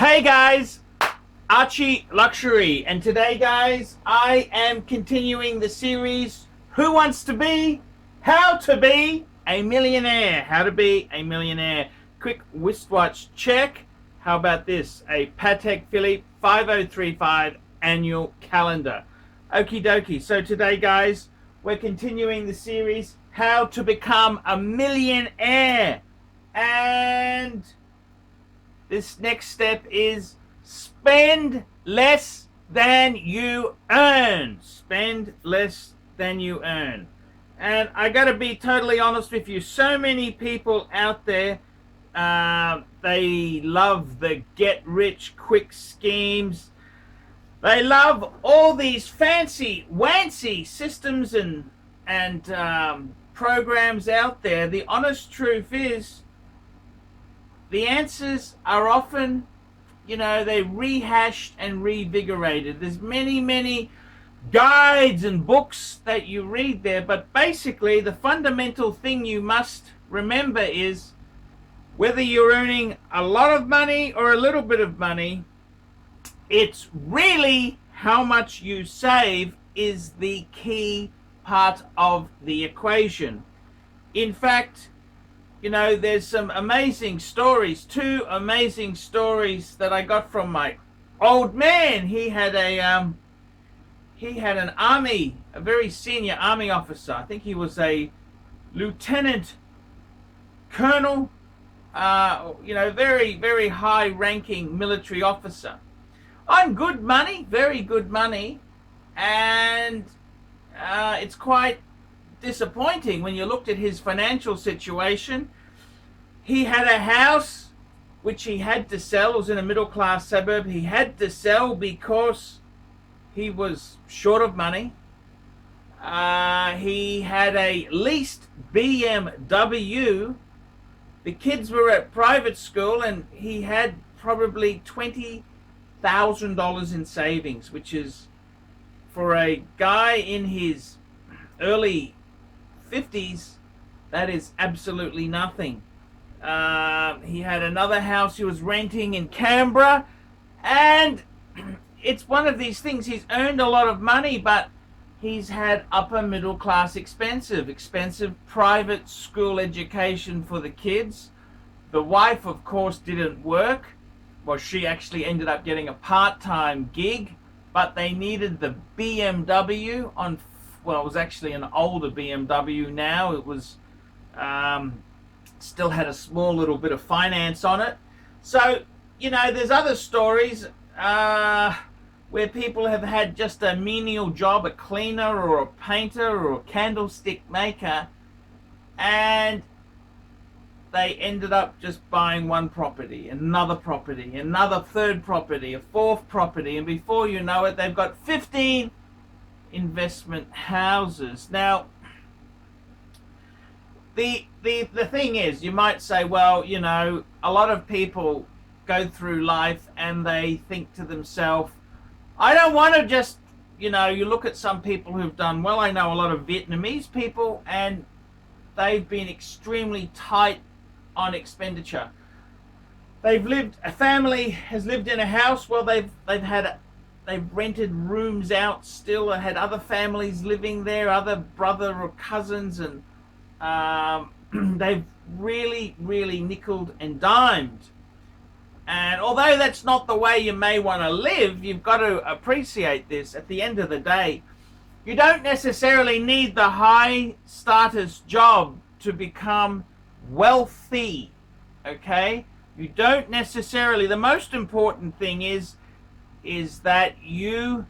Hey guys, ArchieLuxury, and today guys I am continuing the series Who Wants to Be? How to Be a Millionaire. How to be a millionaire. Quick wristwatch check. How about this? A Patek Philippe 5035 annual calendar. Okie dokie. So today guys we're continuing the series How to Become a Millionaire, and this next step is spend less than you earn. Spend less than you earn. And I gotta be totally honest with you, so many people out there, they love the get rich quick schemes. They love all these fancy wancy systems and programs out there. The honest truth is, the answers are often, they're rehashed and revigorated. There's many guides and books that you read there, but basically the fundamental thing you must remember is whether you're earning a lot of money or a little bit of money, it's really how much you save is the key part of the equation. In fact, there's some amazing stories, two amazing stories that I got from my old man. He had an army, a very senior army officer. I think he was a lieutenant colonel, very high ranking military officer on good money, very good money. And it's quite disappointing when you looked at his financial situation. He had a house which he had to sell. It was in a middle class suburb. He had to sell because he was short of money. He had a leased BMW. The kids were at private school and he had probably $20,000 in savings, which is, for a guy in his early 50s, that is absolutely nothing. He had another house he was renting in Canberra, and it's one of these things. He's earned a lot of money, but he's had upper middle class expensive private school education for the kids. The wife, of course, didn't work. Well, she actually ended up getting a part-time gig, but they needed the BMW on. Well, it was actually an older BMW now. It was still had a small little bit of finance on it. So, there's other stories where people have had just a menial job, a cleaner or a painter or a candlestick maker, and they ended up just buying one property, another third property, a fourth property, and before you know it, they've got 15 investment houses. Now, the thing is, you might say, well, a lot of people go through life and they think to themselves, I don't want to just, you look at some people who've done well. I know a lot of Vietnamese people, and they've been extremely tight on expenditure. A family has lived in a house. Well, they've rented rooms out still. I had other families living there, other brother or cousins, and they've really nickeled and dimed. And although that's not the way you may want to live, you've got to appreciate this. At the end of the day, you don't necessarily need the high status job to become wealthy, okay? You don't necessarily. The most important thing is that you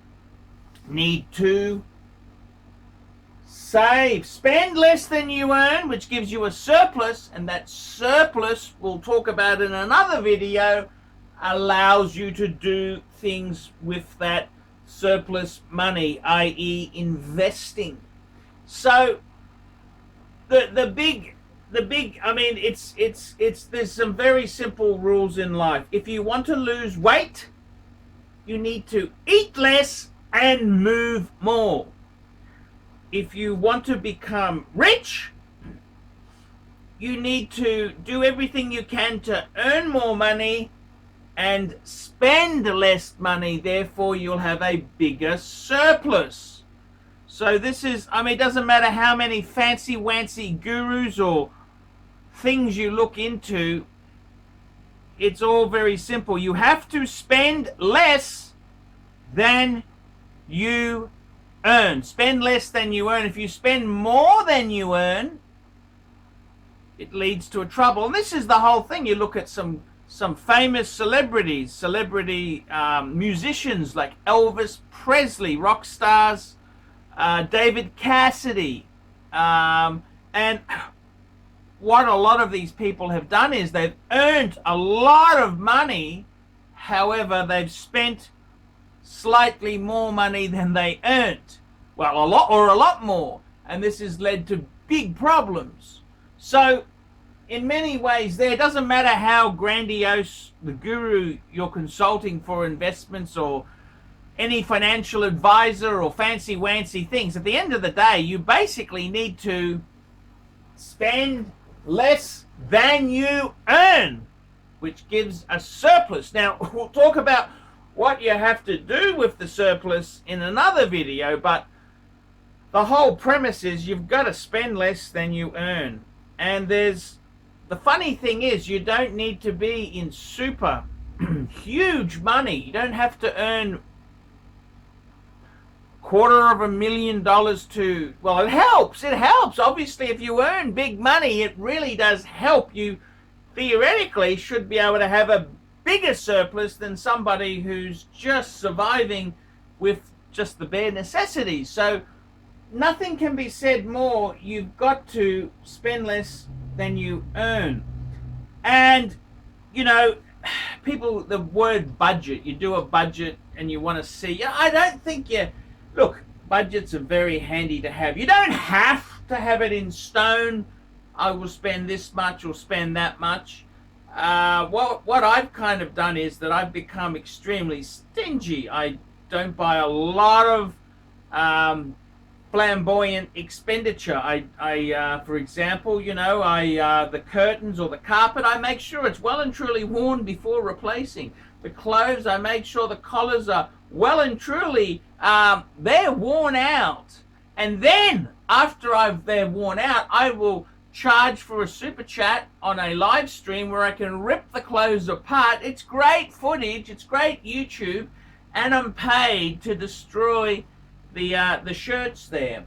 need to save. Spend less than you earn, which gives you a surplus, and that surplus, we'll talk about in another video, allows you to do things with that surplus money, i.e. investing. So the big there's some very simple rules in life. If you want to lose weight, you need to eat less and move more. If you want to become rich, you need to do everything you can to earn more money and spend less money, therefore you'll have a bigger surplus. So this is, I mean, it doesn't matter how many fancy-wancy gurus or things you look into, it's all very simple. You have to spend less than you earn. Spend less than you earn. If you spend more than you earn, it leads to a trouble. And this is the whole thing. You look at some famous celebrities, musicians like Elvis Presley, rock stars, David Cassidy, and what a lot of these people have done is they've earned a lot of money, however they've spent slightly more money than they earned. Well, a lot more, and this has led to big problems. So in many ways there, it doesn't matter how grandiose the guru you're consulting for investments or any financial advisor or fancy-wancy things. At the end of the day, you basically need to spend less than you earn, which gives a surplus. Now, we'll talk about what you have to do with the surplus in another video, but the whole premise is you've got to spend less than you earn. And the funny thing is, you don't need to be in super huge money. You don't have to earn $250,000 to, well, it helps. Obviously, if you earn big money, it really does help. You theoretically should be able to have a bigger surplus than somebody who's just surviving with just the bare necessities. So nothing can be said more. You've got to spend less than you earn. And, you know, people, the word budget, you do a budget and you want to see, I don't think look, budgets are very handy to have. You don't have to have it in stone. I will spend this much or spend that much. What I've kind of done is that I've become extremely stingy. I don't buy a lot of flamboyant expenditure. For example, the curtains or the carpet, I make sure it's well and truly worn before replacing. The clothes, I make sure the collars are well and truly, they're worn out. And then, after they're worn out, I will charge for a super chat on a live stream where I can rip the clothes apart. It's great footage, it's great YouTube, and I'm paid to destroy the shirts there.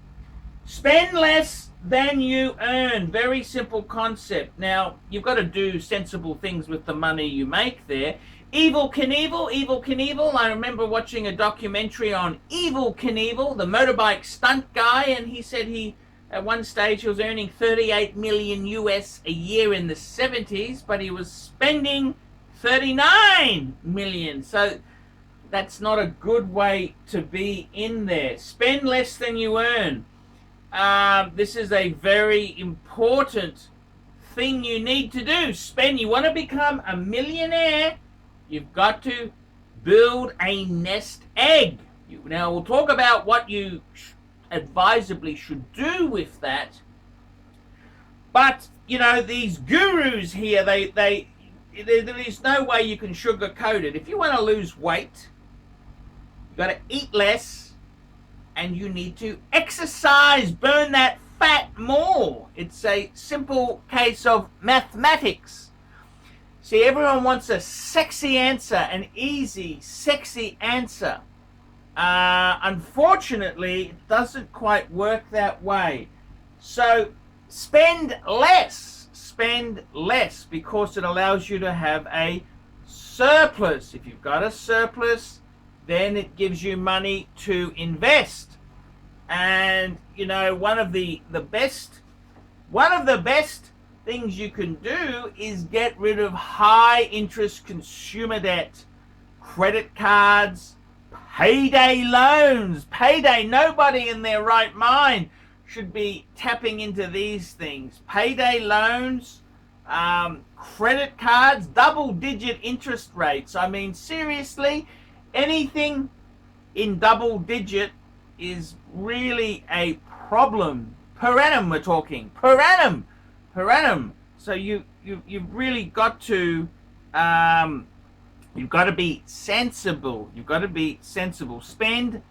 Spend less than you earn. Very simple concept. Now, you've got to do sensible things with the money you make there. Evel Knievel. I remember watching a documentary on Evel Knievel, the motorbike stunt guy, and he said at one stage he was earning 38 million US a year in the 70s, but he was spending 39 million. So that's not a good way to be in there. Spend less than you earn. This is a very important thing you need to do. You want to become a millionaire, you've got to build a nest egg. Now, we'll talk about what you advisably should do with that. But, these gurus here, there is no way you can sugarcoat it. If you want to lose weight, you've got to eat less, and you need to exercise, burn that fat more. It's a simple case of mathematics. See, everyone wants a sexy answer, an easy, sexy answer. Unfortunately, it doesn't quite work that way. So spend less, because it allows you to have a surplus. If you've got a surplus, then it gives you money to invest. And, one of the best things you can do is get rid of high interest consumer debt, credit cards, payday loans. Nobody in their right mind should be tapping into these things. Payday loans, credit cards, double-digit interest rates. I mean, seriously, anything in double-digit is really a problem. Per annum, we're talking. Per annum. So you've really got to You've got to be sensible. You've got to be sensible. Spend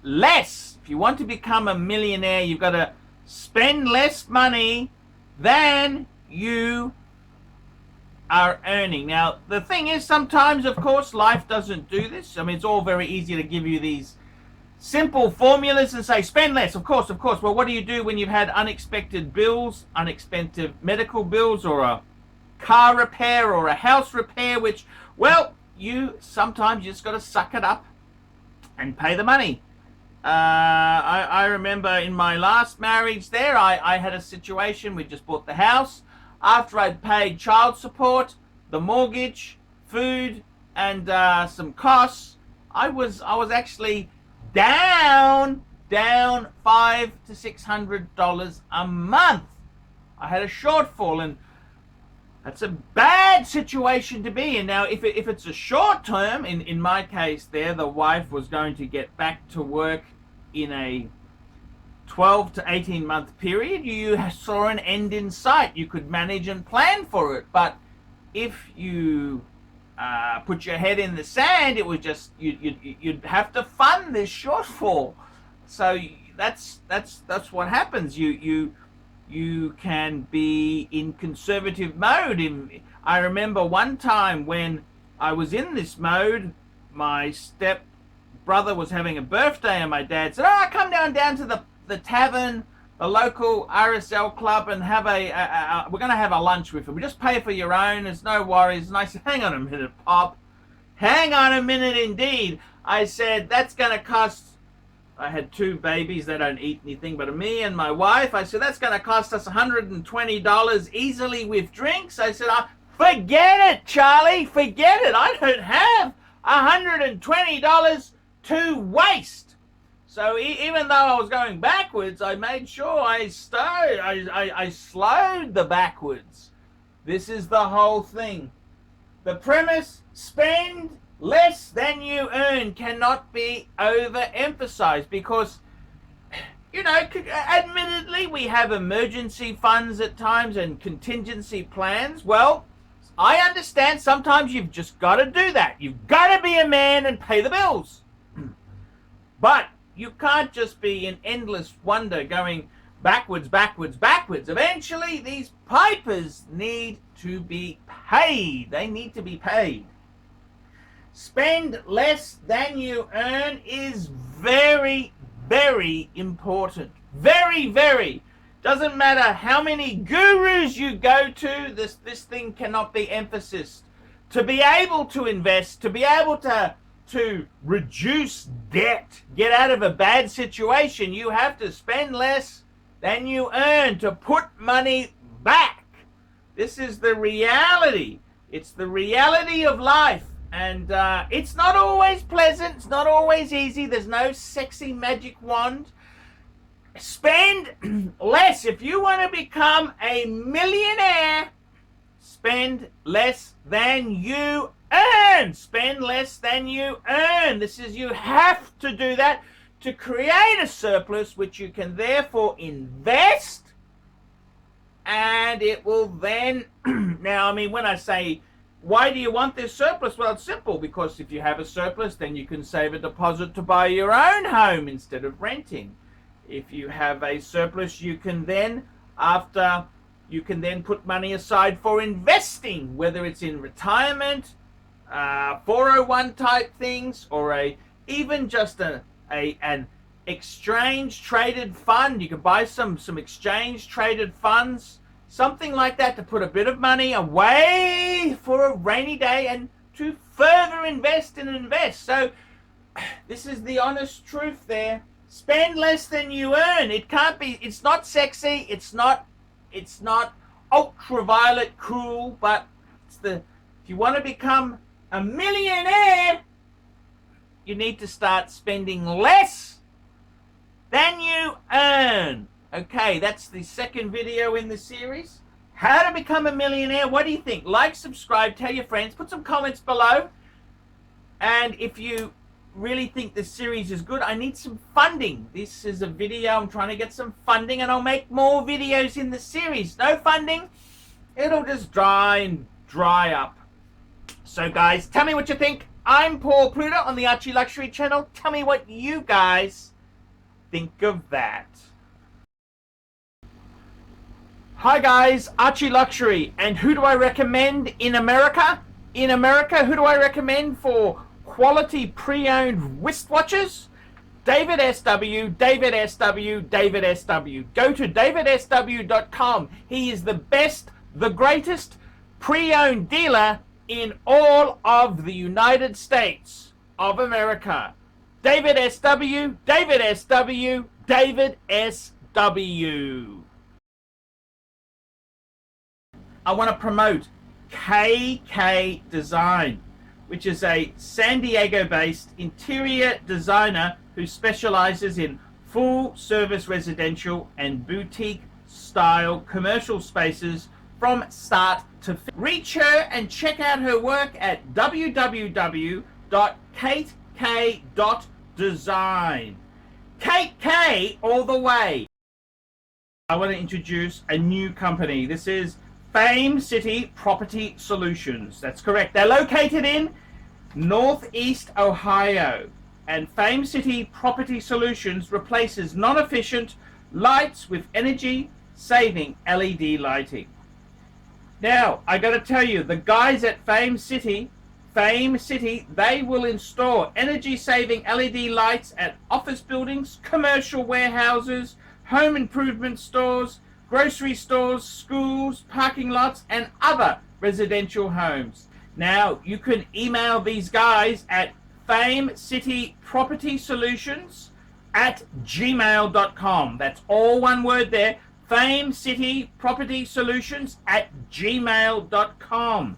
less. If you want to become a millionaire, you've got to spend less money than you are earning. Now, the thing is, sometimes, of course, life doesn't do this. I mean, it's all very easy to give you these simple formulas and say, spend less. Of course, of course. Well, what do you do when you've had unexpected bills, unexpected medical bills, or a car repair or a house repair, which, well, you sometimes just got to suck it up and pay the money. I remember in my last marriage there, I had a situation. We just bought the house. After I'd paid child support, the mortgage, food, and some costs, I was actually down $500 to $600 a month. I had a shortfall, and that's a bad situation to be in. Now, if it's a short term, in my case there, the wife was going to get back to work in a 12 to 18 month period. You saw an end in sight. You could manage and plan for it. But if you put your head in the sand, it was just you'd have to fund this shortfall. So that's what happens. You can be in conservative mode. I remember one time when I was in this mode, my step brother was having a birthday, and my dad said, "Oh, come down to the tavern, the local RSL club, and have we're going to have a lunch with him. We just pay for your own. There's no worries." And I said, "Hang on a minute, Pop. Hang on a minute, indeed." I said, "That's going to cost." I had two babies. They don't eat anything but me and my wife. I said, "That's going to cost us $120 easily with drinks." I said, "Forget it, Charlie. Forget it. I don't have $120 to waste." So even though I was going backwards, I made sure I slowed the backwards. This is the whole thing. The premise: spend less than you earn, cannot be overemphasized, because, you know, admittedly, we have emergency funds at times and contingency plans. Well, I understand sometimes you've just got to do that. You've got to be a man and pay the bills. But you can't just be in endless wonder going backwards, backwards, backwards. Eventually, these pipers need to be paid. They need to be paid. Spend less than you earn is very, very important. Very, very. Doesn't matter how many gurus you go to, this thing cannot be emphasized. To be able to invest, to be able to reduce debt, get out of a bad situation, you have to spend less than you earn to put money back. This is the reality. It's the reality of life. And it's not always pleasant. It's not always easy. There's no sexy magic wand. Spend less. If you want to become a millionaire, spend less than you earn. Spend less than you earn. You have to do that to create a surplus, which you can therefore invest, and it will then now, I mean, when I say, why do you want this surplus? Well, it's simple, because if you have a surplus, then you can save a deposit to buy your own home instead of renting. If you have a surplus, you can then put money aside for investing, whether it's in retirement, 401 type things, or even just an exchange traded fund. You can buy some exchange traded funds, something like that, to put a bit of money away for a rainy day and to further invest and invest. So this is the honest truth there. Spend less than you earn. It can't be, it's not sexy, it's not ultraviolet cool, but if you want to become a millionaire, you need to start spending less than you earn. Okay, that's the second video in the series. How to become a millionaire. What do you think? Like, subscribe, tell your friends, put some comments below. And if you really think this series is good, I need some funding. This is a video, I'm trying to get some funding, and I'll make more videos in the series. No funding, it'll just dry up. So guys, tell me what you think. I'm Paul Pruder on the ArchieLuxury channel. Tell me what you guys think of that. Hi guys, ArchieLuxury, and who do I recommend in America? In America, who do I recommend for quality pre-owned wristwatches? David SW, David SW, David SW. Go to davidsw.com. He is the best, the greatest pre-owned dealer in all of the United States of America. David SW, David SW, David SW. I want to promote KK Design, which is a San Diego-based interior designer who specializes in full-service residential and boutique-style commercial spaces from start to finish. Reach her and check out her work at www.katek.design. Kate K all the way. I want to introduce a new company. This is Fame City Property Solutions. That's correct. They're located in Northeast Ohio. And Fame City Property Solutions replaces non-efficient lights with energy-saving LED lighting. Now, I got to tell you, the guys at Fame City, they will install energy-saving LED lights at office buildings, commercial warehouses, home improvement stores, grocery stores, schools, parking lots, and other residential homes. Now, you can email these guys at famecitypropertysolutions@gmail.com. That's all one word there. famecitypropertysolutions@gmail.com.